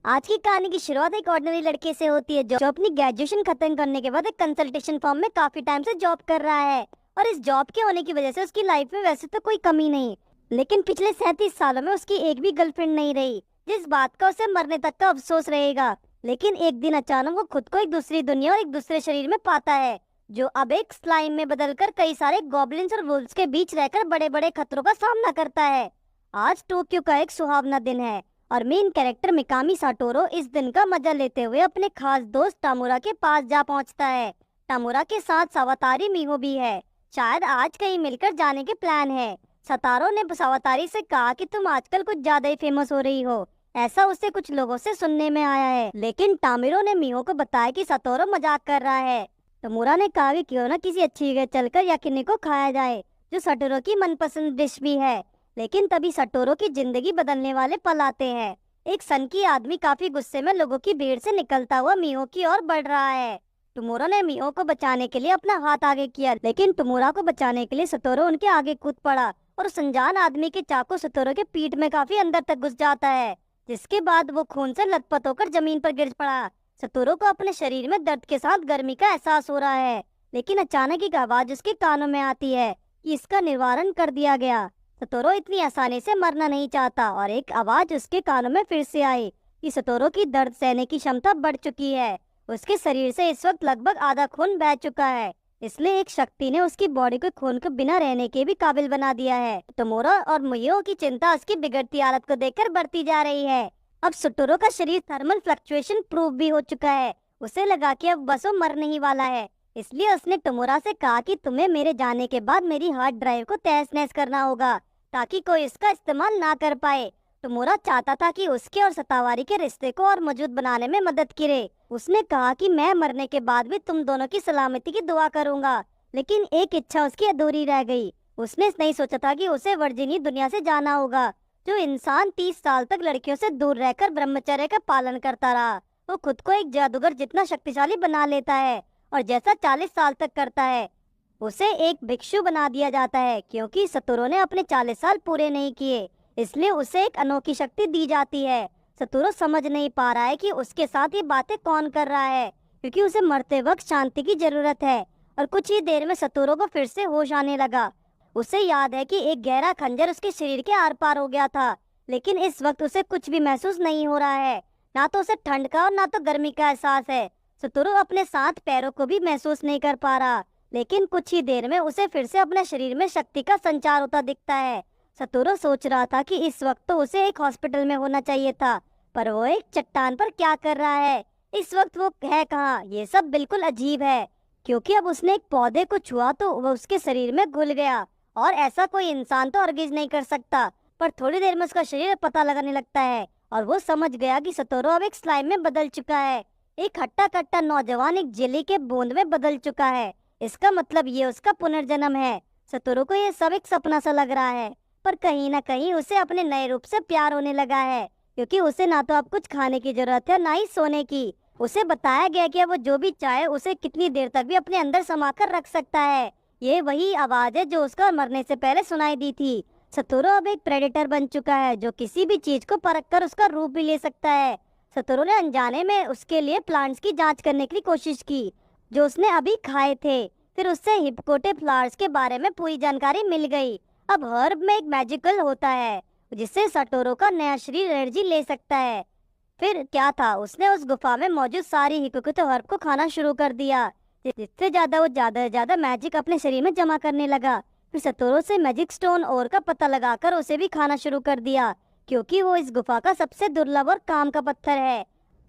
आज की कहानी की शुरुआत एक ऑर्डिनरी लड़के से होती है जो अपनी ग्रेजुएशन खत्म करने के बाद एक कंसल्टेशन फर्म में काफी टाइम से जॉब कर रहा है। और इस जॉब के होने की वजह से उसकी लाइफ में वैसे तो कोई कमी नहीं, लेकिन पिछले 37 सालों में उसकी एक भी गर्लफ्रेंड नहीं रही, जिस बात का उसे मरने तक का अफसोस रहेगा। लेकिन एक दिन अचानक वो खुद को एक दूसरी दुनिया और एक दूसरे शरीर में पाता है, जो अब एक स्लाइम में बदलकर कई सारे गॉब्लिन्स और वुल्व्स के बीच रहकर बड़े बड़े खतरों का सामना करता है। आज टोक्यो का एक सुहावना दिन है और मेन कैरेक्टर मिकामी साटोरो इस दिन का मजा लेते हुए अपने खास दोस्त टामुरा के पास जा पहुंचता है। टामुरा के साथ सावातारी मिहो भी है। शायद आज कहीं मिलकर जाने के प्लान है। सतारो ने सावातारी से कहा कि तुम आजकल कुछ ज्यादा ही फेमस हो रही हो, ऐसा उसे कुछ लोगों से सुनने में आया है। लेकिन टामिरो ने मिहो को बताया कि सतोरो मजाक कर रहा है। टामुरा ने कहा कि क्यों ना किसी अच्छी जगह चलकर याकिनी को खाया जाए, जो सटोरो की मनपसंद डिश भी है। लेकिन तभी सटोरो की जिंदगी बदलने वाले पल आते हैं। एक सनकी आदमी काफी गुस्से में लोगों की भीड़ से निकलता हुआ मिहो की ओर बढ़ रहा है। टुमोरा ने मिहो को बचाने के लिए अपना हाथ आगे किया, लेकिन टुमोरा को बचाने के लिए सतोरो उनके आगे कूद पड़ा और उस अनजान आदमी के चाकू सतोरो के पीठ में काफी अंदर तक घुस जाता है, जिसके बाद वो खून से लथपथ होकर जमीन पर गिर पड़ा। सतोरो को अपने शरीर में दर्द के साथ गर्मी का एहसास हो रहा है, लेकिन अचानक एक आवाज उसके कानों में आती है कि इसका निवारण कर दिया गया। सतोरो इतनी आसानी से मरना नहीं चाहता और एक आवाज उसके कानों में फिर से आई कि सतोरो की दर्द सहने की क्षमता बढ़ चुकी है। उसके शरीर से इस वक्त लगभग आधा खून बह चुका है, इसलिए एक शक्ति ने उसकी बॉडी को खून के बिना रहने के भी काबिल बना दिया है। टोमोरा और मियो की चिंता उसकी बिगड़ती हालत को देखकर बढ़ती जा रही है। अब सतोरो का शरीर थर्मल फ्लक्चुएशन प्रूफ भी हो चुका है। उसे लगा कि अब बस वो मरने ही वाला है, इसलिए उसने टोमोरा से कहा कि तुम्हें मेरे जाने के बाद मेरी हार्ड ड्राइव को तहस नहस करना होगा ताकि कोई इसका इस्तेमाल ना कर पाए। टोमोरा चाहता था कि उसके और सतावारी के रिश्ते को और मजबूत बनाने में मदद करे। उसने कहा कि मैं मरने के बाद भी तुम दोनों की सलामती की दुआ करूंगा, लेकिन एक इच्छा उसकी अधूरी रह गई। उसने नहीं सोचा था कि उसे वर्जिनी दुनिया से जाना होगा। जो इंसान 30 साल तक लड़कियों से दूर रहकर ब्रह्मचर्य का पालन करता रहा, वो खुद को एक जादूगर जितना शक्तिशाली बना लेता है और जैसा 40 साल तक करता है उसे एक भिक्षु बना दिया जाता है। क्योंकि सतोरो ने अपने 40 साल पूरे नहीं किए, इसलिए उसे एक अनोखी शक्ति दी जाती है। सतोरो समझ नहीं पा रहा है कि उसके साथ ये बातें कौन कर रहा है, क्योंकि उसे मरते वक्त शांति की जरूरत है। और कुछ ही देर में सतोरो को फिर से होश आने लगा। उसे याद है कि एक गहरा खंजर उसके शरीर के आर पार हो गया था, लेकिन इस वक्त उसे कुछ भी महसूस नहीं हो रहा है। ना तो उसे ठंड का और ना तो गर्मी का एहसास है। सतोरो अपने साथ पैरों को भी महसूस नहीं कर पा रहा, लेकिन कुछ ही देर में उसे फिर से अपने शरीर में शक्ति का संचार होता दिखता है। सतोरो सोच रहा था कि इस वक्त तो उसे एक हॉस्पिटल में होना चाहिए था, पर वो एक चट्टान पर क्या कर रहा है। इस वक्त वो है कहाँ। ये सब बिल्कुल अजीब है, क्योंकि अब उसने एक पौधे को छुआ तो वह उसके शरीर में घुल गया, और ऐसा कोई इंसान तो हरगिज नहीं कर सकता। पर थोड़ी देर में उसका शरीर पता लगाने लगता है और वो समझ गया कि सतोरो अब एक स्लाइम में बदल चुका है। एक हट्टा कट्टा नौजवान एक जेली के बूंद में बदल चुका है। इसका मतलब ये उसका पुनर्जन्म है। सतोरो को ये सब एक सपना सा लग रहा है, पर कहीं ना कहीं उसे अपने नए रूप से प्यार होने लगा है, क्योंकि उसे ना तो अब कुछ खाने की जरूरत है ना ही सोने की। उसे बताया गया कि वो जो भी चाहे उसे कितनी देर तक भी अपने अंदर समा कर रख सकता है। ये वही आवाज है जो उसका मरने से पहले सुनाई दी थी। सतोरो अब एक प्रेडेटर बन चुका है जो किसी भी चीज को परख कर उसका रूप भी ले सकता है। सतोरो ने अनजाने में उसके लिए प्लांट्स की जांच करने की कोशिश की जो उसने अभी खाए थे। फिर उससे हिपकोटे फ्लावर्स के बारे में पूरी जानकारी मिल गई। अब हर्ब में एक मैजिकल होता है जिससे सटोरो का नया शरीर एनर्जी ले सकता है। फिर क्या था, उसने उस गुफा में मौजूद सारी हिपकोटे हर्ब को खाना शुरू कर दिया, जिससे ज्यादा वो ज्यादा मैजिक अपने शरीर में जमा करने लगा। फिर सतोरो से मैजिक स्टोन और का पता लगाकर उसे भी खाना शुरू कर दिया, क्योंकि वो इस गुफा का सबसे दुर्लभ और काम का पत्थर है।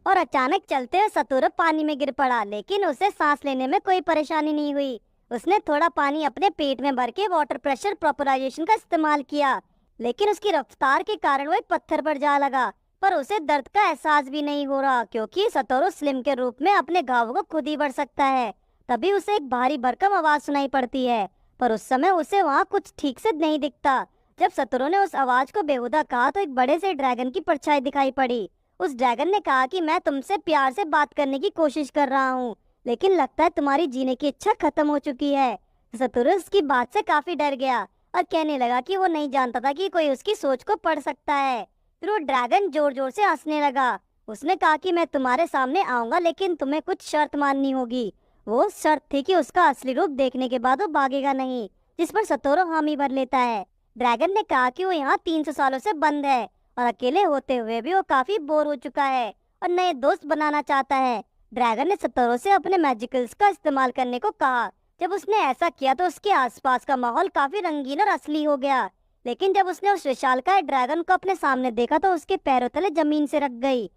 और अचानक चलते हुए सतोरो पानी में गिर पड़ा, लेकिन उसे सांस लेने में कोई परेशानी नहीं हुई। उसने थोड़ा पानी अपने पेट में भर के वाटर प्रेशर प्रॉपराइजेशन का इस्तेमाल किया, लेकिन उसकी रफ्तार के कारण वो एक पत्थर पर जा लगा। पर उसे दर्द का एहसास भी नहीं हो रहा, क्योंकि सतोरो स्लिम के रूप में अपने घावों को खुद ही भर सकता है। तभी उसे एक भारी भरकम आवाज सुनाई पड़ती है, पर उस समय उसे वहाँ कुछ ठीक से नहीं दिखता। जब सतोरो ने उस आवाज को बेहुदा कहा तो एक बड़े से ड्रैगन की परछाई दिखाई पड़ी। उस ड्रैगन ने कहा कि मैं तुमसे प्यार से बात करने की कोशिश कर रहा हूँ, लेकिन लगता है तुम्हारी जीने की इच्छा खत्म हो चुकी है। सतोरो उसकी बात से काफी डर गया और कहने लगा कि वो नहीं जानता था कि कोई उसकी सोच को पढ़ सकता है। फिर वो ड्रैगन जोर जोर से हंसने लगा उसने कहा कि मैं तुम्हारे सामने आऊंगा लेकिन तुम्हें कुछ शर्त माननी होगी। वो शर्त थी कि उसका असली रूप देखने के बाद वो भागेगा नहीं, जिस पर सतोरू हामी भर लेता है। ड्रैगन ने कहा कि वो यहाँ 300 सालों से बंद है और अकेले होते हुए भी वो काफी बोर हो चुका है और नए दोस्त बनाना चाहता है। ड्रैगन ने सतोरू से अपने मैजिकल्स का इस्तेमाल करने को कहा। जब उसने ऐसा किया तो उसके आसपास का माहौल काफी रंगीन और असली हो गया। लेकिन जब उसने उस विशालकाय ड्रैगन को अपने सामने देखा तो उसके पैरों तले जमीन से रख गई।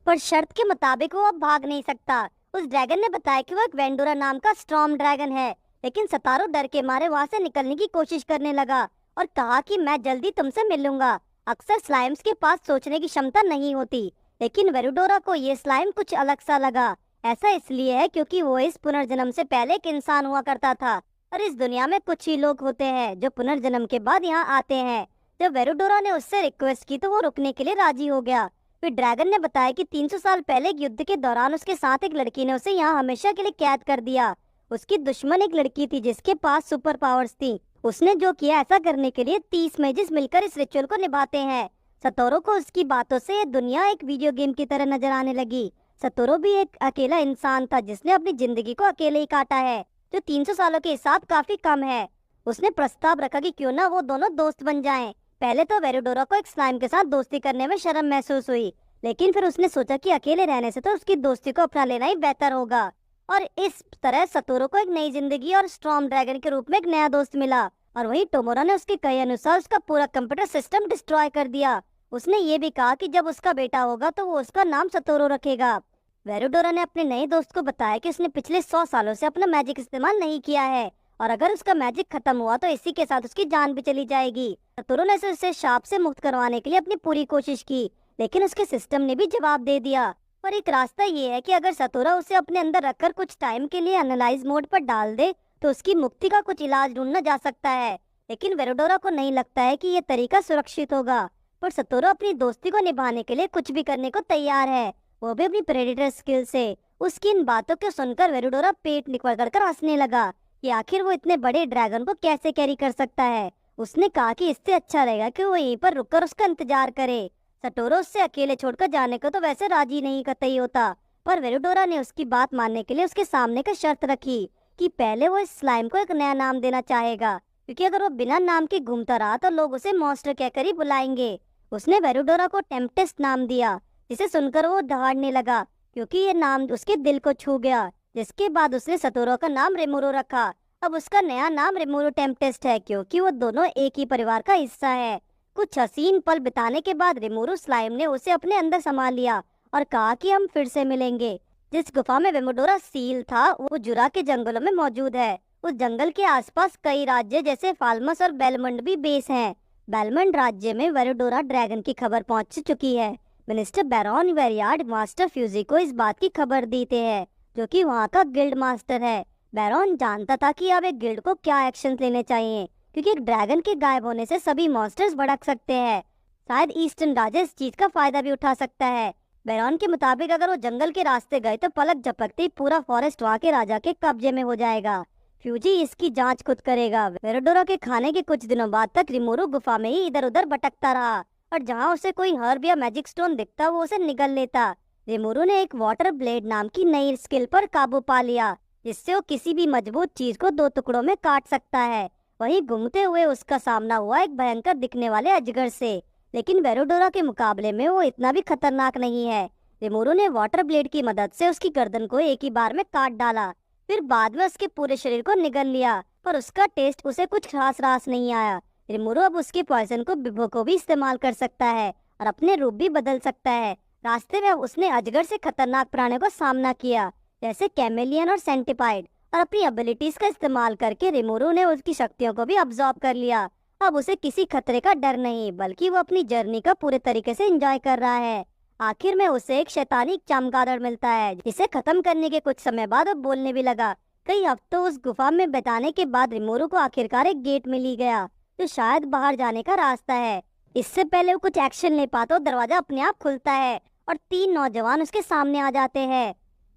पर शर्त के मुताबिक वो अब भाग नहीं सकता। उस ड्रैगन ने बताया कि वो एक वेंडोरा नाम का स्टॉर्म ड्रैगन है। लेकिन सतारू डर के मारे वहाँ से निकलने की कोशिश करने लगा और कहा कि मैं जल्दी तुमसे मिलूंगा। अक्सर स्लाइम्स के पास सोचने की क्षमता नहीं होती, लेकिन वेरुडोरा को ये स्लाइम कुछ अलग सा लगा। ऐसा इसलिए है क्योंकि वो इस पुनर्जन्म से पहले एक इंसान हुआ करता था और इस दुनिया में कुछ ही लोग होते हैं जो पुनर्जन्म के बाद यहाँ आते हैं। जब वेरुडोरा ने उससे रिक्वेस्ट की तो वो रुकने के लिए राजी हो गया। फिर ड्रैगन ने बताया कि 300 साल पहले एक युद्ध के दौरान उसके साथ एक लड़की ने उसे यहाँ हमेशा के लिए कैद कर दिया। उसकी दुश्मन एक लड़की थी जिसके पास सुपर पावर्स थी। उसने जो किया ऐसा करने के लिए 30 मेजिस मिलकर इस रिचुअल को निभाते हैं। सतोरू को उसकी बातों से ये दुनिया एक वीडियो गेम की तरह नजर आने लगी। सतोरू भी एक अकेला इंसान था जिसने अपनी जिंदगी को अकेले ही काटा है, जो 300 सालों के हिसाब काफी कम है। उसने प्रस्ताव रखा कि क्यों ना वो दोनों दोस्त बन जाएं। पहले तो वेरुडोरा को एक स्लाइम के साथ दोस्ती करने में शर्म महसूस हुई, लेकिन फिर उसने सोचा कि अकेले रहने से तो उसकी दोस्ती को अपना लेना ही बेहतर होगा। और इस तरह सतोरू को एक नई जिंदगी और स्टॉर्म ड्रैगन के रूप में एक नया दोस्त मिला। और वहीं टोमोरा ने उसके कहे अनुसार उसका पूरा कंप्यूटर सिस्टम डिस्ट्रॉय कर दिया। उसने ये भी कहा कि जब उसका बेटा होगा तो वो उसका नाम सतोरू रखेगा। वेरुडोरा ने अपने नए दोस्त को बताया कि उसने पिछले 100 सालों से अपना मैजिक इस्तेमाल नहीं किया है और अगर उसका मैजिक खत्म हुआ तो इसी के साथ उसकी जान भी चली जाएगी। सतोरू ने उसे शाप से मुक्त करवाने के लिए अपनी पूरी कोशिश की, लेकिन उसके सिस्टम ने भी जवाब दे दिया। पर एक रास्ता ये है कि अगर सतोरू उसे अपने अंदर रखकर कुछ टाइम के लिए एनालाइज मोड पर डाल दे तो उसकी मुक्ति का कुछ इलाज ढूंढना जा सकता है। लेकिन वेरुडोरा को नहीं लगता है कि ये तरीका सुरक्षित होगा। पर सतोरू अपनी दोस्ती को निभाने के लिए कुछ भी करने को तैयार है, वो भी अपनी प्रेडेटर स्किल से। उसकी इन बातों को सुनकर वेरुडोरा पेट निकल कर हंसने लगा कि आखिर वो इतने बड़े ड्रैगन को कैसे कैरी कर सकता है। उसने कहा कि इससे अच्छा रहेगा कि वो यहीं पर रुककर उसका इंतजार करे। सतोरू उससे अकेले छोड़कर जाने को तो वैसे राजी नहीं कतई होता, पर वेरुडोरा ने उसकी बात मानने के लिए उसके सामने का शर्त रखी कि पहले वो इस स्लाइम को एक नया नाम देना चाहेगा, क्योंकि अगर वो बिना नाम के घूमता रहा तो लोग उसे मॉन्स्टर कहकर ही बुलाएंगे। उसने वेरुडोरा को टेम्पटेस्ट नाम दिया, जिसे सुनकर वो दहाड़ने लगा क्योंकि ये नाम उसके दिल को छू गया। जिसके बाद उसने सतोरू का नाम रिमोरो रखा। अब उसका नया नाम रिमोरो टेम्पटेस्ट है क्योंकि वो दोनों एक ही परिवार का हिस्सा है। कुछ हसीन पल बिताने के बाद रिमोरो स्लाइम ने उसे अपने अंदर समा लिया और कहा कि हम फिर से मिलेंगे। जिस गुफा में वेमुडोरा सील था वो जुरा के जंगलों में मौजूद है। उस जंगल के आसपास कई राज्य जैसे फाल्मस और बेलमंड भी बेस हैं। बेलमंड राज्य में वेरुडोरा ड्रैगन की खबर पहुंच चुकी है। मिनिस्टर बैरॉन वेरियार्ड मास्टर फ्यूजी को इस बात की खबर देते हैं, जो कि वहाँ का गिल्ड मास्टर है। बैरॉन जानता था कि अब एक गिल्ड को क्या एक्शन लेने चाहिए, क्योंकि एक ड्रैगन के गायब होने से सभी मॉन्स्टर्स भड़क सकते हैं। शायद ईस्टर्न राजा इस चीज का फायदा भी उठा सकता है। बैरॉन के मुताबिक अगर वो जंगल के रास्ते गए तो पलक झपकते ही पूरा फॉरेस्ट वहाँ के राजा के कब्जे में हो जाएगा। फ्यूजी इसकी जांच खुद करेगा। वेरुडोरा के खाने के कुछ दिनों बाद तक रिमोरो गुफा में ही इधर उधर भटकता रहा और जहाँ उसे कोई हर्ब या मैजिक स्टोन दिखता वो उसे निगल लेता। रिमोरो ने एक वाटर ब्लेड नाम की नई स्किल पर काबू पा लिया, जिससे वो किसी भी मजबूत चीज को 2 टुकड़ों में काट सकता है। वहीं घूमते हुए उसका सामना हुआ एक भयंकर दिखने वाले अजगर से, लेकिन वेरुडोरा के मुकाबले में वो इतना भी खतरनाक नहीं है। रिमोरो ने वाटर ब्लेड की मदद से उसकी गर्दन को एक ही बार में काट डाला, फिर बाद में उसके पूरे शरीर को निगल लिया, पर उसका टेस्ट उसे कुछ खास रास नहीं आया। रिमोरो अब उसके पॉइजन को बिभो को भी इस्तेमाल कर सकता है और अपने रूप भी बदल सकता है। रास्ते में उसने अजगर से खतरनाक प्राणियों का सामना किया, जैसे कैमेलियन और सेंटिपाइड, और अपनी एबिलिटीज का इस्तेमाल करके रिमोरो ने उसकी शक्तियों को भी अब्सॉर्ब कर लिया। अब उसे किसी खतरे का डर नहीं, बल्कि वो अपनी जर्नी का पूरे तरीके से एंजॉय कर रहा है। आखिर में उसे एक शैतानी चमगादड़ मिलता है, जिसे खत्म करने के कुछ समय बाद वो बोलने भी लगा। कई हफ्तों उस गुफा में बिताने के बाद रिमोरो को आखिरकार एक गेट मिल ही गया, जो शायद बाहर जाने का रास्ता है। इससे पहले वो कुछ एक्शन ले पाता दरवाजा अपने आप खुलता है और 3 नौजवान उसके सामने आ जाते हैं,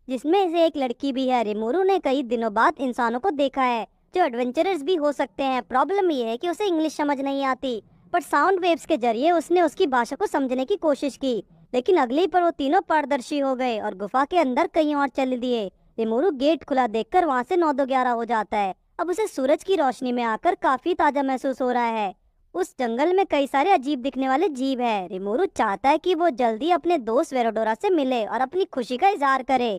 जिसमें से एक लड़की भी है। रिमोरो ने कई दिनों बाद इंसानों को देखा है जो एडवेंचरर्स भी हो सकते हैं। प्रॉब्लम ये है कि उसे इंग्लिश समझ नहीं आती, पर साउंड वेव्स के जरिए उसने उसकी भाषा को समझने की कोशिश की, लेकिन अगले ही पर वो तीनों पारदर्शी हो गए और गुफा के अंदर कहीं और चल दिए। रिमोरू गेट खुला देखकर वहाँ से 9-2-11 हो जाता है। अब उसे सूरज की रोशनी में आकर काफी ताजा महसूस हो रहा है। उस जंगल में कई सारे अजीब दिखने वाले जीव है। रिमोरू चाहता है कि वो जल्दी अपने दोस्त वेरोडोरा से मिले और अपनी खुशी का इजहार करे।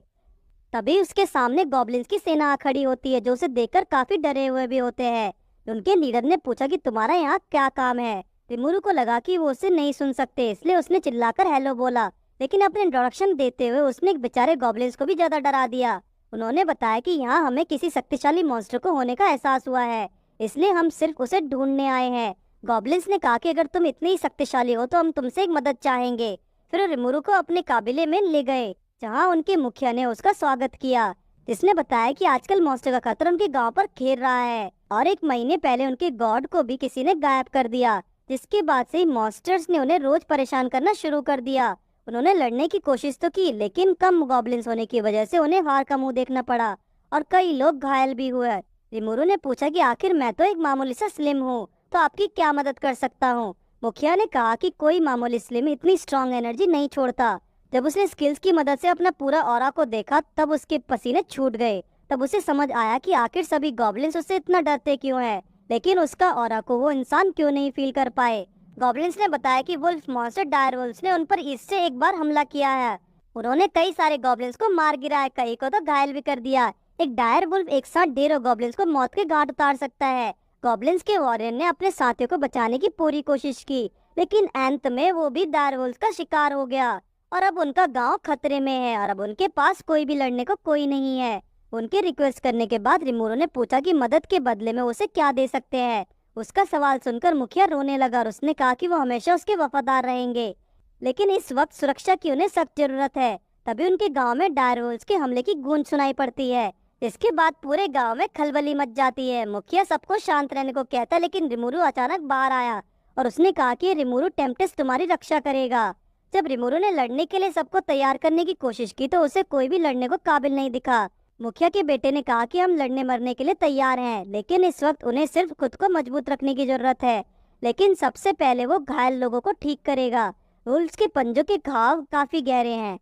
तभी उसके सामने गॉब्लिन्स की सेना आ खड़ी होती है, जो उसे देखकर काफी डरे हुए भी होते हैं। उनके लीडर ने पूछा कि तुम्हारा यहाँ क्या काम है। रिमोरू को लगा कि वो उसे नहीं सुन सकते, इसलिए उसने चिल्लाकर हेलो बोला। लेकिन अपने इंट्रोडक्शन देते हुए उसने एक बेचारे गॉब्लिन्स को भी ज्यादा डरा दिया। उन्होंने बताया कि यहाँ हमें किसी शक्तिशाली मॉन्स्टर को होने का एहसास हुआ है, इसलिए हम सिर्फ उसे ढूंढने आए हैं। गॉब्लिन्स ने कहा कि अगर तुम इतनी ही शक्तिशाली हो तो हम तुमसे एक मदद चाहेंगे। फिर वो रिमोरू को अपने काबिले में ले गए, जहाँ उनके मुखिया ने उसका स्वागत किया, जिसने बताया कि आजकल मॉन्स्टर का खतरा उनके गांव पर घेर रहा है और 1 महीने पहले उनके गॉड को भी किसी ने गायब कर दिया, जिसके बाद से ही मॉन्स्टर्स ने उन्हें रोज परेशान करना शुरू कर दिया। उन्होंने लड़ने की कोशिश तो की, लेकिन कम गॉब्लिन्स होने की वजह से उन्हें हार का मुंह देखना पड़ा और कई लोग घायल भी हुए। रिमोरू ने पूछा कि आखिर मैं तो एक मामूली सा स्लिम हूँ, तो आपकी क्या मदद कर सकता हूँ। मुखिया ने कहा कि कोई मामूली स्लिम इतनी स्ट्रॉन्ग एनर्जी नहीं छोड़ता। जब उसने स्किल्स की मदद से अपना पूरा ऑरा को देखा, तब उसके पसीने छूट गए। तब उसे समझ आया कि आखिर सभी गॉब्लिन्स उससे इतना डरते क्यों हैं, लेकिन उसका ऑरा को वो इंसान क्यों नहीं फील कर पाए। गॉब्लिन्स ने बताया कि वुल्फ मॉन्स्टर डायरवुल्फ्स ने उन पर इससे एक बार हमला किया है। उन्होंने कई सारे गॉब्लिन्स को मार गिराया, कई को तो घायल भी कर दिया। एक डायर वुल्फ एक साथ ढेरों गॉब्लिन्स को मौत के घाट उतार सकता है। गॉब्लिन्स के वॉरियर ने अपने साथियों को बचाने की पूरी कोशिश की, लेकिन अंत में वो भी डायरवुल्फ का शिकार हो गया और अब उनका गांव खतरे में है और अब उनके पास कोई भी लड़ने को कोई नहीं है। उनके रिक्वेस्ट करने के बाद रिमोरू ने पूछा कि मदद के बदले में उसे क्या दे सकते हैं। उसका सवाल सुनकर मुखिया रोने लगा और उसने कहा कि वो हमेशा उसके वफादार रहेंगे, लेकिन इस वक्त सुरक्षा की उन्हें सख्त जरूरत है। तभी उनके गांव में डायरवुल्फ्स के हमले की गूंज सुनाई पड़ती है, जिसके बाद पूरे गांव में खलबली मच जाती है। मुखिया सबको शांत रहने को कहता है, लेकिन रिमोरू अचानक बाहर आया और उसने कहा कि रिमोरू टेम्पटेस्ट तुम्हारी रक्षा करेगा। जब रिमोरू ने लड़ने के लिए सबको तैयार करने की कोशिश की तो उसे कोई भी लड़ने को काबिल नहीं दिखा। मुखिया के बेटे ने कहा कि हम लड़ने मरने के लिए तैयार हैं, लेकिन इस वक्त उन्हें सिर्फ खुद को मजबूत रखने की जरूरत है। लेकिन सबसे पहले वो घायल लोगों को ठीक करेगा। वुल्फ्स के पंजों के घाव काफी गहरे हैं।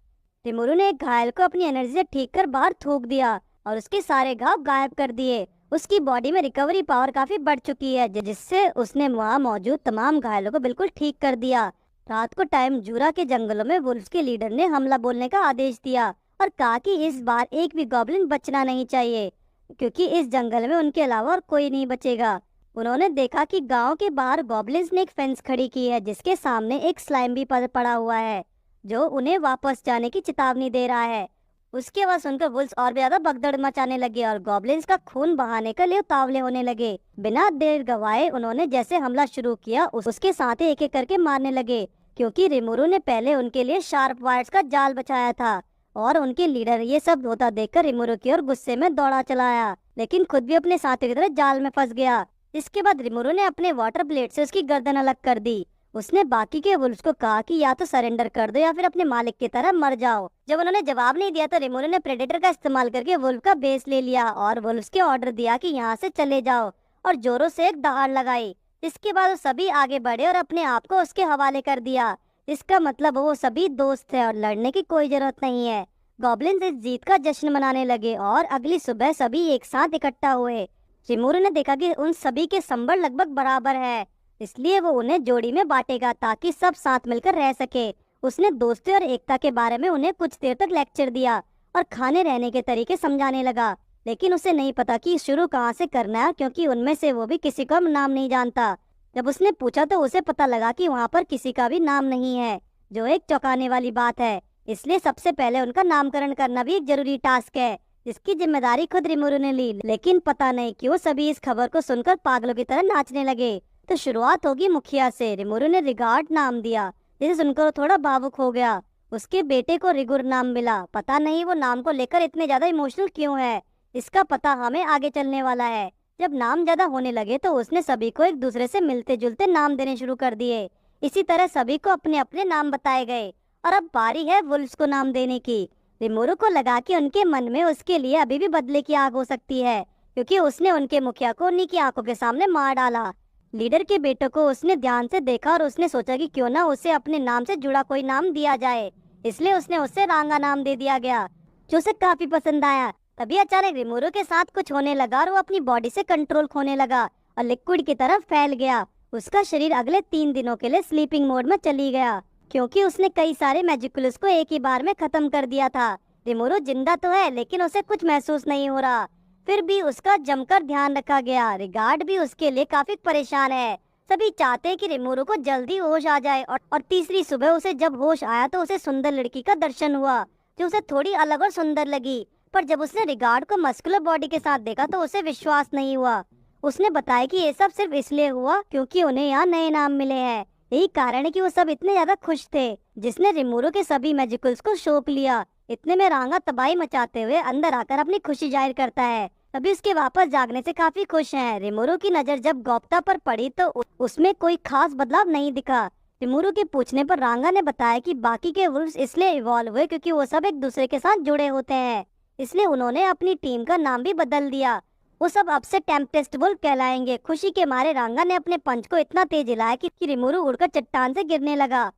रिमोरू ने एक घायल को अपनी एनर्जी से ठीक कर बाहर थूक दिया और उसके सारे घाव गायब कर दिए। उसकी बॉडी में रिकवरी पावर काफी बढ़ चुकी है, जिससे उसने वहाँ मौजूद तमाम घायलों को बिल्कुल ठीक कर दिया। रात को टाइम जूरा के जंगलों में वुल्फ्स के लीडर ने हमला बोलने का आदेश दिया और कहा कि इस बार एक भी गॉब्लिन बचना नहीं चाहिए, क्योंकि इस जंगल में उनके अलावा और कोई नहीं बचेगा। उन्होंने देखा कि गांव के बाहर गॉब्लिन्स ने एक फेंस खड़ी की है, जिसके सामने एक स्लाइम भी पड़ा हुआ है, जो उन्हें वापस जाने की चेतावनी दे रहा है। उसकी आवाज सुनकर वुल्फ्स और भी ज्यादा भगदड़ मचाने लगे और गॉब्लिन्स का खून बहाने के लिए उतावले होने लगे। बिना देर गवाए उन्होंने जैसे हमला शुरू किया, उसके साथ ही एक एक करके मारने लगे, क्योंकि रिमोरू ने पहले उनके लिए शार्प वायर्स का जाल बचाया था और उनके लीडर ये सब होता देखकर रिमोरू की ओर गुस्से में दौड़ा चला आया, लेकिन खुद भी अपने साथियों की तरह जाल में फंस गया। इसके बाद रिमोरू ने अपने वाटर ब्लेड से उसकी गर्दन अलग कर दी। उसने बाकी के वुल्फ्स को कहा कि या तो सरेंडर कर दो या फिर अपने मालिक की तरह मर जाओ। जब उन्होंने जवाब नहीं दिया तो रिमोरू ने प्रेडेटर का इस्तेमाल करके वुल्फ का बेस ले लिया और वुल्फ्स के ऑर्डर दिया कि यहाँ से चले जाओ और जोरों से एक दहाड़ लगाई। इसके बाद वो सभी आगे बढ़े और अपने आप को उसके हवाले कर दिया। इसका मतलब वो सभी दोस्त थे और लड़ने की कोई जरूरत नहीं है। गॉब्लिन्स इस जीत का जश्न मनाने लगे और अगली सुबह सभी एक साथ इकट्ठा हुए। रिमोरू ने देखा कि उन सभी के संबल लगभग बराबर है, इसलिए वो उन्हें जोड़ी में बांटेगा ताकि सब साथ मिलकर रह सके। उसने दोस्ती और एकता के बारे में उन्हें कुछ देर तक लेक्चर दिया और खाने रहने के तरीके समझाने लगा, लेकिन उसे नहीं पता कि शुरू कहाँ से करना है, क्योंकि उनमें से वो भी किसी का नाम नहीं जानता। जब उसने पूछा तो उसे पता लगा कि वहाँ पर किसी का भी नाम नहीं है, जो एक चौंकाने वाली बात है। इसलिए सबसे पहले उनका नामकरण करना भी एक जरूरी टास्क है, जिसकी जिम्मेदारी खुद रिमोरू ने ली। लेकिन पता नहीं क्यों सभी इस खबर को सुनकर पागलों की तरह नाचने लगे। तो शुरुआत होगी मुखिया से। रिमोरू ने रिगार्ड नाम दिया, जिसे सुनकर थोड़ा भावुक हो गया। उसके बेटे को रिगुर नाम मिला। पता नहीं वो नाम को लेकर इतने ज्यादा इमोशनल क्यों है, इसका पता हमें आगे चलने वाला है। जब नाम ज्यादा होने लगे तो उसने सभी को एक दूसरे से मिलते जुलते नाम देने शुरू कर दिए। इसी तरह सभी को अपने अपने नाम बताए गए और अब बारी है वुल्फ्स को नाम देने की। रिमोरू को लगा कि उनके मन में उसके लिए अभी भी बदले की आग हो सकती है, क्योंकि उसने उनके मुखिया को उन्हीं की आंखों के सामने मार डाला। लीडर के बेटे को उसने ध्यान से देखा और उसने सोचा कि क्यों ना उसे अपने नाम से जुड़ा कोई नाम दिया जाए, इसलिए उसने उसे रांगा नाम दे दिया गया, जो उसे काफी पसंद आया। तभी अचानक रिमोरू के साथ कुछ होने लगा और वो अपनी बॉडी से कंट्रोल खोने लगा और लिक्विड की तरफ फैल गया। उसका शरीर अगले 3 दिनों के लिए स्लीपिंग मोड में चली गया, क्योंकि उसने कई सारे मैजिकुलस को एक ही बार में खत्म कर दिया था। रिमोरू जिंदा तो है, लेकिन उसे कुछ महसूस नहीं हो रहा। फिर भी उसका जमकर ध्यान रखा गया। रिगार्ड भी उसके लिए काफी परेशान है। सभी चाहते हैं कि रिमोरू को जल्दी होश आ जाए और तीसरी सुबह उसे जब होश आया तो उसे सुंदर लड़की का दर्शन हुआ, जो उसे थोड़ी अलग और सुंदर लगी। पर जब उसने रिगार्ड को मस्कुलर बॉडी के साथ देखा तो उसे विश्वास नहीं हुआ। उसने बताया कि ये सब सिर्फ इसलिए हुआ क्योंकि उन्हें यहाँ नए नाम मिले हैं। यही कारण है कि वो सब इतने ज्यादा खुश थे। जिसने रिमोरू के सभी मैजिकल्स को सौंप लिया। इतने में रांगा तबाही मचाते हुए अंदर आकर अपनी खुशी जाहिर करता है। तभी उसके वापस जागने से काफी खुश हैं। रिमोरू की नजर जब गोप्ता पर पड़ी तो उसमें कोई खास बदलाव नहीं दिखा। रिमोरू के पूछने पर रांगा ने बताया कि बाकी के वुल्व्स इसलिए इवॉल्व हुए क्योंकि वो सब एक दूसरे के साथ जुड़े होते हैं, इसलिए उन्होंने अपनी टीम का नाम भी बदल दिया। वो सब अब से टेम्पेस्ट वुल्फ कहलाएंगे। खुशी के मारे रांगा ने अपने पंच को इतना तेज हिलाया कि रिमोरू उड़कर चट्टान से गिरने लगा।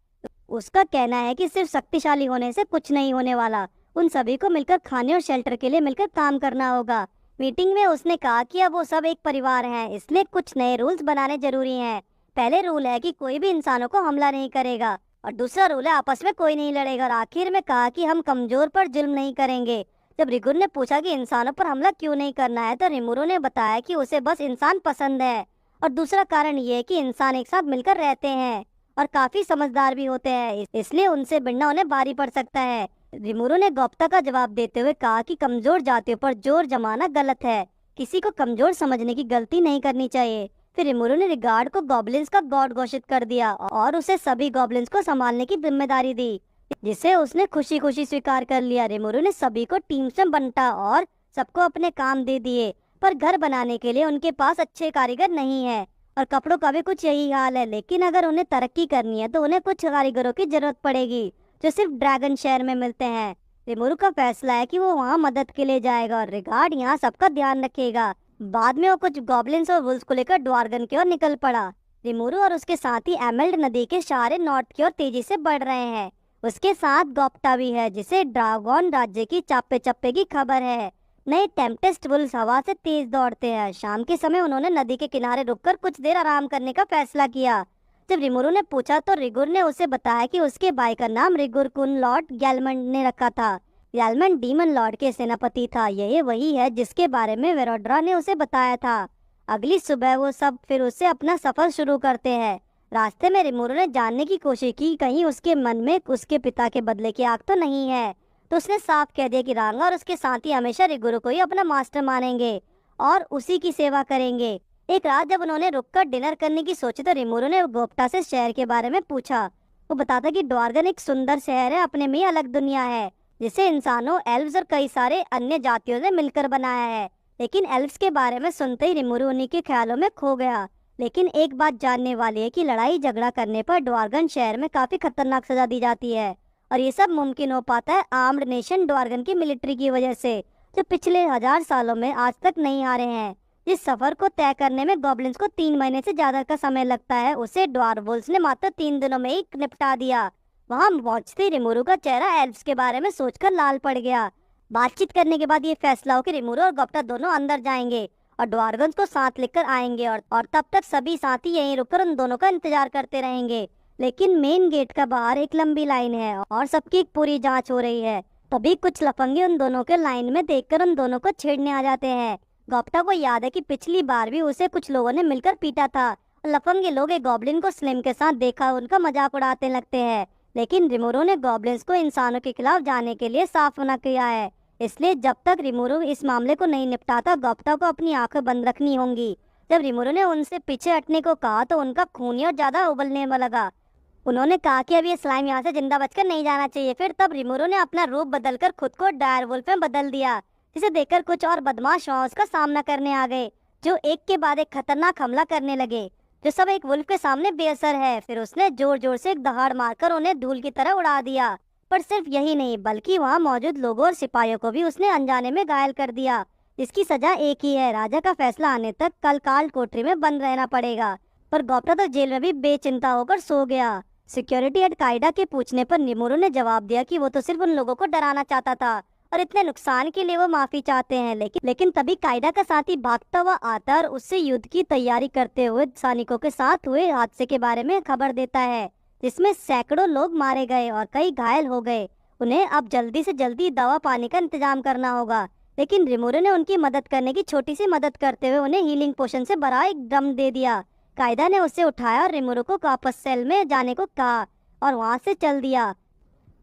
उसका कहना है कि सिर्फ शक्तिशाली होने से कुछ नहीं होने वाला, उन सभी को मिलकर खाने और शेल्टर के लिए मिलकर काम करना होगा। मीटिंग में उसने कहा कि अब वो सब एक परिवार हैं, इसलिए कुछ नए रूल्स बनाने जरूरी हैं। पहले रूल है कि कोई भी इंसानों को हमला नहीं करेगा, और दूसरा रूल है आपस में कोई नहीं लड़ेगा, और आखिर में कहा कि हम कमजोर पर जुल्म नहीं करेंगे। जब रिगुर ने पूछा कि इंसानों पर हमला क्यों नहीं करना है, तो रिमोरू ने बताया कि उसे बस इंसान पसंद है, और दूसरा कारण ये है कि इंसान एक साथ मिलकर रहते हैं और काफी समझदार भी होते हैं, इसलिए उनसे भिड़ना उन्हें भारी पड़ सकता है। रिमोरू ने गोप्ता का जवाब देते हुए कहा कि कमजोर जातियों पर जोर जमाना गलत है, किसी को कमजोर समझने की गलती नहीं करनी चाहिए। फिर रिमोरू ने रिगार्ड को गॉब्लिन्स का गॉड घोषित कर दिया और उसे सभी गॉब्लिन्स को संभालने की जिम्मेदारी दी, जिसे उसने खुशी खुशी स्वीकार कर लिया। रिमोरू ने सभी को टीम से बंटा और सबको अपने काम दे दिए, पर घर बनाने के लिए उनके पास अच्छे कारीगर नहीं है, और कपड़ों का भी कुछ यही हाल है। लेकिन अगर उन्हें तरक्की करनी है तो उन्हें कुछ कारीगरों की जरूरत पड़ेगी जो सिर्फ ड्रैगन शहर में मिलते हैं। रिमोरू का फैसला है कि वो वहाँ मदद के लिए जाएगा और रिगार्ड यहाँ सबका ध्यान रखेगा। बाद में वो कुछ गॉब्लिन्स और वुल्व्स को लेकर ड्वार्गन की ओर निकल पड़ा। रिमोरू और उसके साथ ही एमल्ड नदी के सहारे नॉर्थ की ओर तेजी से बढ़ रहे हैं। उसके साथ गोप्ता भी है, जिसे ड्रैगन राज्य की चाप्पे चप्पे की खबर है। नए टेम्पेस्ट वुल्व्स हवा से तेज दौड़ते हैं। शाम के समय उन्होंने नदी के किनारे रुककर कुछ देर आराम करने का फैसला किया। जब रिमोरू ने पूछा तो रिगुर ने उसे बताया कि उसके भाई का नाम रिगुर कुन लॉर्ड गैलमंड ने रखा था। गैलमंड डीमन लॉर्ड के सेनापति था। यही वही है जिसके बारे में वेरोड्रा ने उसे बताया था। अगली सुबह वो सब फिर उससे अपना सफर शुरू करते हैं। रास्ते में रिमोरू ने जानने की कोशिश की कहीं उसके मन में उसके पिता के बदले की आग तो नहीं है, तो उसने साफ कह दिया कि रांगा और उसके साथी हमेशा रिगुरु को ही अपना मास्टर मानेंगे और उसी की सेवा करेंगे। एक रात जब उन्होंने रुककर डिनर करने की सोची तो रिमोरू ने गोप्ता से शहर के बारे में पूछा। वो बताता कि ड्वार्गन एक सुंदर शहर है, अपने में ही अलग दुनिया है, जिसे इंसानों, एल्व्स और कई सारे अन्य जातियों ने मिलकर बनाया है। लेकिन एल्व्स के बारे में सुनते ही रिमोरू उन्हीं के ख्यालों में खो गया। लेकिन एक बात जानने वाली है कि लड़ाई झगड़ा करने पर ड्वार्गन शहर में काफी खतरनाक सजा दी जाती है, और ये सब मुमकिन हो पाता है आर्म्ड नेशन ड्वार्गन की मिलिट्री की वजह से, जो पिछले 1000 सालों में आज तक नहीं हारे हैं। जिस सफर को तय करने में गॉब्लिन्स को 3 महीने से ज्यादा का समय लगता है, उसे ड्वार्वुल्व्स ने मात्र 3 दिनों में ही निपटा दिया। वहां पहुंचते रिमोरू का चेहरा एल्व्स के बारे में सोचकर लाल पड़ गया। बातचीत करने के बाद ये फैसला हो कि रिमोरू और गोप्ता दोनों अंदर जाएंगे और ड्वार्गन्स को साथ लेकर आएंगे, और तब तक सभी साथी यहीं रुककर उन दोनों का इंतजार करते रहेंगे। लेकिन मेन गेट का बाहर एक लंबी लाइन है और सबकी एक पूरी जांच हो रही है। तभी कुछ लफंगे उन दोनों के लाइन में देखकर उन दोनों को छेड़ने आ जाते हैं। गोप्ता को याद है कि पिछली बार भी उसे कुछ लोगों ने मिलकर पीटा था। लफंगे लोग एक गॉब्लिन को स्लिम के साथ देखा उनका मजाक उड़ाते लगते हैं, लेकिन रिमोरू ने गॉब्लिन्स को इंसानों के खिलाफ जाने के लिए साफ मना किया है। इसलिए जब तक रिमोरू इस मामले को नहीं निपटाता, गोप्ता को अपनी आंखें बंद रखनी होंगी। जब रिमोरू ने उनसे पीछे हटने को कहा तो उनका खून और ज्यादा उबलने लगा। उन्होंने कहा कि अब ये स्लाइम यहाँ से जिंदा बचकर नहीं जाना चाहिए। फिर तब रिमोरू ने अपना रूप बदलकर खुद को डायरवुल्फ में बदल दिया, जिसे देखकर कुछ और बदमाश वहां उसका सामना करने आ गए, जो एक के बाद एक खतरनाक हमला करने लगे, जो सब एक वुल्फ के सामने बेअसर है। फिर उसने जोर जोर से एक दहाड़ मारकर उन्हें धूल की तरह उड़ा दिया। पर सिर्फ यही नहीं, बल्कि वहाँ मौजूद लोगों और सिपाहियों को भी उसने अनजाने में घायल कर दिया। इसकी सजा एक ही है, राजा का फैसला आने तक कल काल कोठरी में बंद रहना पड़ेगा। पर गोप्ता तो जेल में भी बेचिंता होकर सो गया। सिक्योरिटी हेड कायदा के पूछने पर रिमोरू ने जवाब दिया कि वो तो सिर्फ उन लोगों को डराना चाहता था और इतने नुकसान के लिए वो माफी चाहते हैं। लेकिन तभी कायदा का साथी भागता हुआ आता है और उससे युद्ध की तैयारी करते हुए सैनिकों के साथ हुए हादसे के बारे में खबर देता है, जिसमें सैकड़ों लोग मारे गए और कई घायल हो गए। उन्हें अब जल्दी से जल्दी दवा पानी का इंतजाम करना होगा। लेकिन रिमोरू ने उनकी मदद करने की छोटी सी मदद करते हुए उन्हें हीलिंग पोशन से भरा एक ड्रम दे दिया। कायदा ने उसे उठाया और रिमोरू को वापस सेल में जाने को कहा और वहां से चल दिया।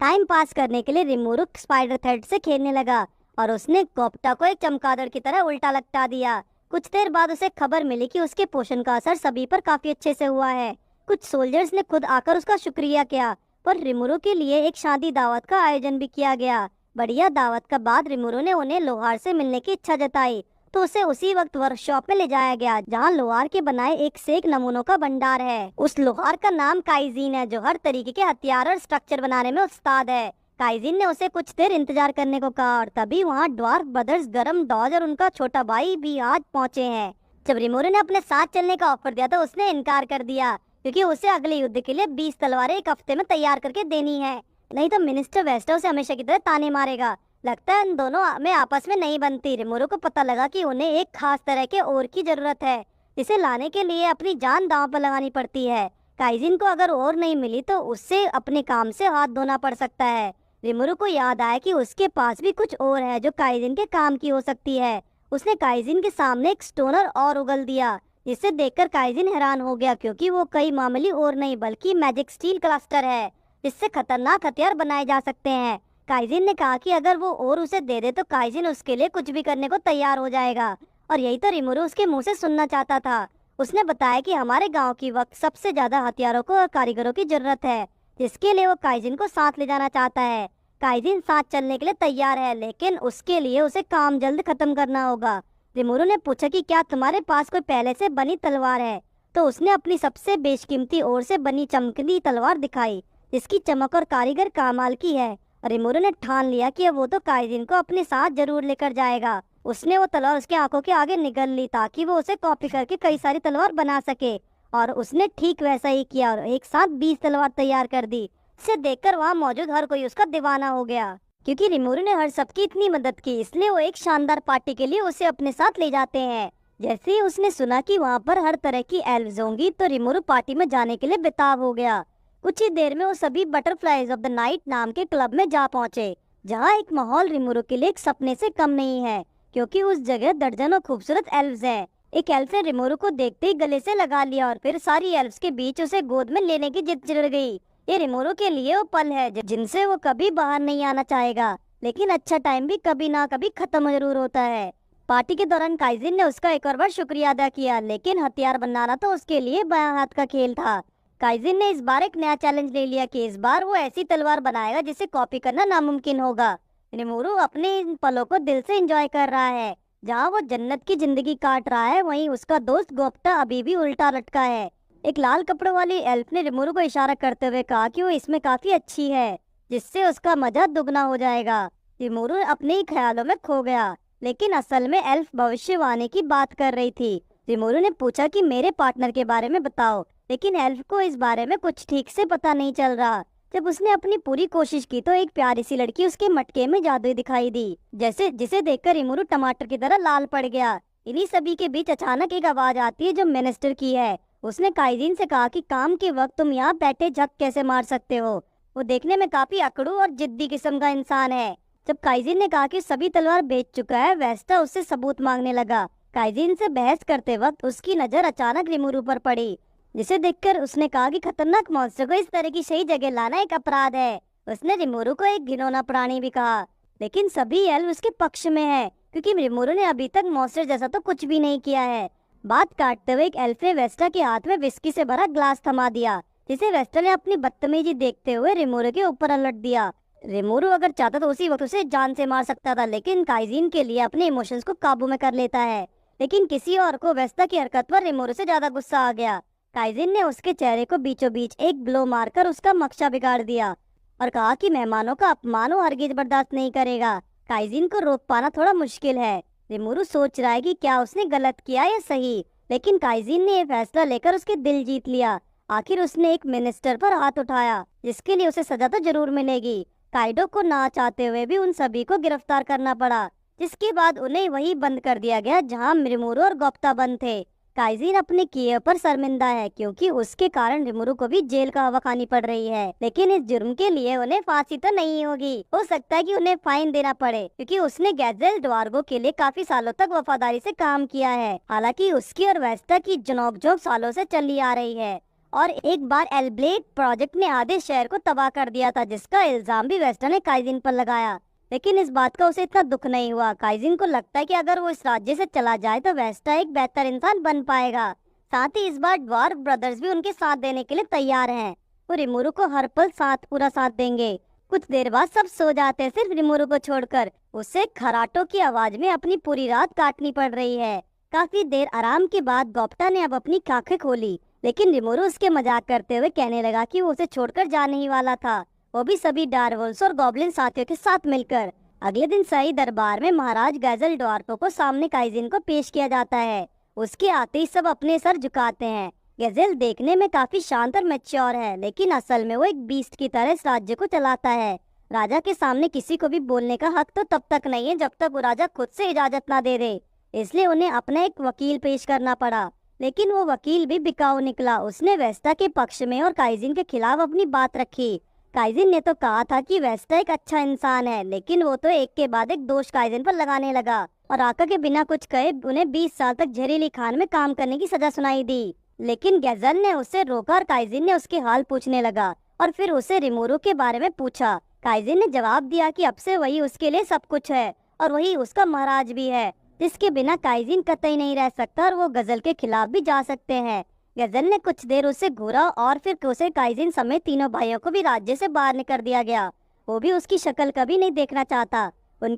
टाइम पास करने के लिए रिमोरू स्पाइडर थ्रेड से खेलने लगा और उसने गोप्ता को एक चमगादड़ की तरह उल्टा लटका दिया। कुछ देर बाद उसे खबर मिली कि उसके पोषण का असर सभी पर काफी अच्छे से हुआ है। कुछ सोल्जर्स ने खुद आकर उसका शुक्रिया किया, पर रिमोरू के लिए एक शादी दावत का आयोजन भी किया गया। बढ़िया दावत का बाद रिमोरू ने उन्हें लोहार से मिलने की इच्छा जताई, तो उसे उसी वक्त वर्कशॉप में ले जाया गया जहां लोहार के बनाए एक से एक नमूनों का भंडार है। उस लोहार का नाम काइजीन है, जो हर तरीके के हथियार और स्ट्रक्चर बनाने में उस्ताद है। काइजीन ने उसे कुछ देर इंतजार करने को कहा और तभी वहां ड्वार्फ ब्रदर्स गरम डॉज और उनका छोटा भाई भी आज पहुंचे हैं। जब रिमोरू ने अपने साथ चलने का ऑफर दिया तो उसने इनकार कर दिया, क्योंकि उसे अगले युद्ध के लिए 20 तलवारें एक हफ्ते में तैयार करके देनी है, नहीं तो मिनिस्टर वेस्टर उसे हमेशा की तरह ताने मारेगा। लगता है इन दोनों में आपस में नहीं बनती। रिमोरू को पता लगा कि उन्हें एक खास तरह के ओर की जरूरत है, जिसे लाने के लिए अपनी जान दांव पर लगानी पड़ती है। काइजिन को अगर और नहीं मिली तो उससे अपने काम से हाथ धोना पड़ सकता है। रिमोरू को याद आया कि उसके पास भी कुछ और है जो काइजिन के काम की हो सकती है। उसने काइजिन के सामने एक स्टोनर और उगल दिया, जिसे देखकर काइजिन हैरान हो गया, क्योंकि वो कई मामूली और नहीं बल्कि मैजिक स्टील क्लस्टर है, जिससे खतरनाक हथियार बनाए जा सकते हैं। काइजिन ने कहा कि अगर वो और उसे दे दे तो काइजिन उसके लिए कुछ भी करने को तैयार हो जाएगा, और यही तो रिमोरू उसके मुंह से सुनना चाहता था। उसने बताया कि हमारे गांव की वक्त सबसे ज्यादा हथियारों को और कारीगरों की जरूरत है, जिसके लिए वो काइजिन को साथ ले जाना चाहता है। काइजिन साथ चलने के लिए तैयार है, लेकिन उसके लिए उसे काम जल्द खत्म करना होगा। रिमोरू ने पूछा कि क्या तुम्हारे पास कोई पहले से बनी तलवार है, तो उसने अपनी सबसे बेशकीमती ओर से बनी चमकती तलवार दिखाई, जिसकी चमक और कारीगर कमाल की है। रिमोरू ने ठान लिया कि वो तो काइजिन को अपने साथ जरूर लेकर जाएगा। उसने वो तलवार उसकी आंखों के आगे निगल ली ताकि वो उसे कॉपी करके कई सारी तलवार बना सके, और उसने ठीक वैसा ही किया और एक साथ 20 तलवार तैयार कर दी। इसे देखकर वहाँ मौजूद हर कोई उसका दीवाना हो गया, क्योंकि रिमोरू ने हर सबकी इतनी मदद की, इसलिए वो एक शानदार पार्टी के लिए उसे अपने साथ ले जाते हैं। जैसे ही उसने सुना कि वहाँ पर हर तरह की एल्व्स होंगी तो रिमोरू पार्टी में जाने के लिए बेताब हो गया। कुछ ही देर में वो सभी बटरफ्लाइज ऑफ द नाइट नाम के क्लब में जा पहुंचे, जहाँ एक माहौल रिमोरू के लिए एक सपने से कम नहीं है, क्योंकि उस जगह दर्जनों खूबसूरत एल्व्स हैं। एक एल्फ ने रिमोरू को देखते ही गले से लगा लिया और फिर सारी एल्व्स के बीच उसे गोद में लेने की जिद चिढ़ गई। ये रिमोरू के लिए वो पल है जिनसे वो कभी बाहर नहीं आना चाहेगा, लेकिन अच्छा टाइम भी कभी ना कभी खत्म जरूर होता है। पार्टी के दौरान काइजिन ने उसका एक और बार शुक्रिया अदा किया, लेकिन हथियार बनाना तो उसके लिए बायां हाथ का खेल था। काइजिन ने इस बार एक नया चैलेंज ले लिया कि इस बार वो ऐसी तलवार बनाएगा जिसे कॉपी करना नामुमकिन होगा। रिमोरू अपने इन पलों को दिल से एंजॉय कर रहा है। जहाँ वो जन्नत की जिंदगी काट रहा है, वहीं उसका दोस्त गोप्ता अभी भी उल्टा लटका है। एक लाल कपड़ों वाली एल्फ ने रिमोरू को इशारा करते हुए कहा कि वो इसमें काफी अच्छी है, जिससे उसका मजा दुगना हो जाएगा। रिमोरू अपने ही ख्यालों में खो गया, लेकिन असल में एल्फ भविष्यवाणी की बात कर रही थी। रिमोरू ने पूछा कि मेरे पार्टनर के बारे में बताओ, लेकिन एल्फ को इस बारे में कुछ ठीक से पता नहीं चल रहा। जब उसने अपनी पूरी कोशिश की तो एक प्यारी सी लड़की उसके मटके में जादुई दिखाई दी, जिसे देखकर रिमोरू टमाटर की तरह लाल पड़ गया। इन्हीं सभी के बीच अचानक एक आवाज आती है जो मिनिस्टर की है। उसने काइजिन से कहा कि काम के वक्त तुम यहाँ बैठे झक कैसे मार सकते हो। वो देखने में काफी अकड़ू और जिद्दी किस्म का इंसान है। जब काइजिन ने कहा कि सभी तलवार बेच चुका है, वेस्टा उससे सबूत मांगने लगा। काइजिन से बहस करते वक्त उसकी नजर अचानक रिमोरू पर पड़ी, जिसे देखकर उसने कहा कि खतरनाक मॉन्स्टर को इस तरह की सही जगह लाना एक अपराध है। उसने रिमोरू को एक घिनौना प्राणी भी कहा, लेकिन सभी एल्फ उसके पक्ष में है, क्योंकि रिमोरू ने अभी तक मॉन्स्टर जैसा तो कुछ भी नहीं किया है। बात काटते हुए एक एल्फ ने वेस्टा के हाथ में विस्की से भरा ग्लास थमा दिया, जिसे वेस्टा ने अपनी बदतमीजी देखते हुए रिमोरू के ऊपर उलट दिया। रिमोरू अगर चाहता तो उसी वक्त उसे जान से मार सकता था, लेकिन काइजिन के लिए अपने इमोशंस को काबू में कर लेता है। लेकिन किसी और को वेस्टा की हरकत पर रिमोरू से ज्यादा गुस्सा आ गया। काइजिन ने उसके चेहरे को बीचों बीच एक ब्लो मारकर उसका मक्शा बिगाड़ दिया और कहा कि मेहमानों का अपमान वो हरगिज बर्दाश्त नहीं करेगा। काइजिन को रोक पाना थोड़ा मुश्किल है। रिमोरू सोच रहा है कि क्या उसने गलत किया या सही, लेकिन काइजिन ने ये फैसला लेकर उसके दिल जीत लिया। आखिर उसने एक मिनिस्टर पर हाथ उठाया, जिसके लिए उसे सजा तो जरूर मिलेगी। काइडो को ना चाहते हुए भी उन सभी को गिरफ्तार करना पड़ा, जिसके बाद उन्हें वही बंद कर दिया गया जहां रिमुरु और गोप्ता बंद थे। काइजिन अपने किए पर शर्मिंदा है, क्योंकि उसके कारण रिमुरु को भी जेल का हवा खानी पड़ रही है। लेकिन इस जुर्म के लिए उन्हें फांसी तो नहीं होगी, हो सकता है कि उन्हें फाइन देना पड़े, क्योंकि उसने गैजेल ड्वार्गो के लिए काफी सालों तक वफादारी से काम किया है। हालांकि उसकी और वेस्टा की नोक-झोंक सालों से चली आ रही है, और एक बार एलब्लेड प्रोजेक्ट ने आधे शहर को तबाह कर दिया था, जिसका इल्जाम भी वेस्टा ने काइजिन पर लगाया। लेकिन इस बात का उसे इतना दुख नहीं हुआ। काइजिन को लगता है कि अगर वो इस राज्य से चला जाए तो वेस्टा एक बेहतर इंसान बन पाएगा। साथ ही इस बार ड्वार्फ ब्रदर्स भी उनके साथ देने के लिए तैयार हैं। वो रिमुरु को हर पल पूरा साथ देंगे। कुछ देर बाद सब सो जाते हैं, सिर्फ रिमुरु को छोड़कर। उसे खराटों की आवाज में अपनी पूरी रात काटनी पड़ रही है। काफी देर आराम के बाद गोप्ता ने अब अपनी आंखें खोली, लेकिन रिमुरु उसके मजाक करते हुए कहने लगा कि वो उसे छोड़कर जाने ही वाला था, वो भी सभी डार्वोल्स और गॉब्लिन साथियों के साथ मिलकर। अगले दिन शाही दरबार में महाराज गैजल ड्वार्फो को सामने काइजिन को पेश किया जाता है। उसके आते ही सब अपने सर झुकाते हैं। गैजेल देखने में काफी शांत और मैच्योर है, लेकिन असल में वो एक बीस्ट की तरह इस राज्य को चलाता है। राजा के सामने किसी को भी बोलने का हक तो तब तक नहीं है जब तक वो राजा खुद से इजाजत ना दे दे। इसलिए उन्हें अपना एक वकील पेश करना पड़ा, लेकिन वो वकील भी बिकाऊ निकला। उसने वेस्टा के पक्ष में और काइजिन के खिलाफ अपनी बात रखी। काइजिन ने तो कहा था कि वेस्टा एक अच्छा इंसान है, लेकिन वो तो एक के बाद एक दोष काइजिन पर लगाने लगा और आका के बिना कुछ कहे उन्हें 20 साल तक जहरीली खान में काम करने की सजा सुनाई दी। लेकिन गैजल ने उसे रोका और काइजिन ने उसके हाल पूछने लगा और फिर उसे रिमुरु के बारे में पूछा। काइजिन ने जवाब दिया कि अब से वही उसके लिए सब कुछ है और वही उसका महाराज भी है, जिसके बिना काइजिन कतई नहीं रह सकता और वो गजल के खिलाफ भी जा सकते हैं। गजल ने कुछ देर उसे घूरा और फिर उसे काइजिन समेत तीनों भाइयों को भी राज्य से बाहर निकाल दिया गया। वो भी उसकी शक्ल कभी नहीं देखना चाहता।